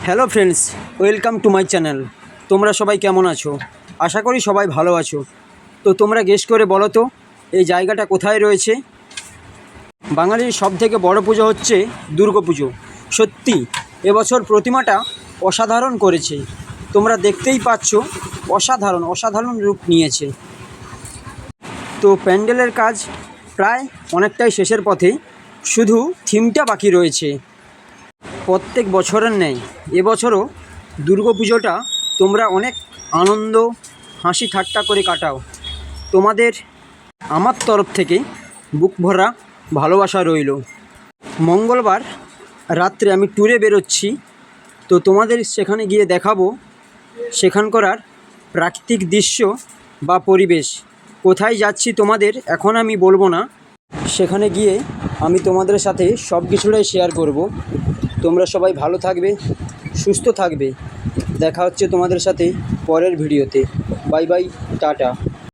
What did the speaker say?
Hello friends, welcome to my channel. তোমরা সবাই কেমন আছো? আশা করি সবাই ভালো আছো। তো তোমরা গেস করে বলো তো এই জায়গাটা কোথায় রয়েছে? বাঙালির সবথেকে বড় পুজো হচ্ছে দুর্গাপুজো। সত্যি এবছর প্রতিমাটা অসাধারণ করেছে। তোমরা দেখতেই পাচ্ছ, অসাধারণ রূপ নিয়েছে। তো প্যান্ডেলের কাজ প্রায় অনেকটাই শেষের পথে, শুধু থিমটা বাকি রয়েছে। প্রত্যেক বছরের ন্যায় এবছরও দুর্গাপুজোটা তোমরা অনেক আনন্দ হাসি ঠাট্টা করে কাটাও। তোমাদের আমার তরফ থেকে বুক ভরা ভালোবাসা রইল। মঙ্গলবার রাত্রে আমি ট্যুরে বেরোচ্ছি, তো তোমাদের সেখানে গিয়ে দেখাবো সেখানকার প্রাকৃতিক দৃশ্য বা পরিবেশ। কোথায় যাচ্ছি তোমাদের এখন আমি বলবো না, সেখানে গিয়ে আমি তোমাদের সাথে সব কিছুটাই শেয়ার করব। তোমরা সবাই ভালো থাকবে, সুস্থ থাকবে। দেখা হচ্ছে তোমাদের সাথে পরের ভিডিওতে। Bye bye, tata.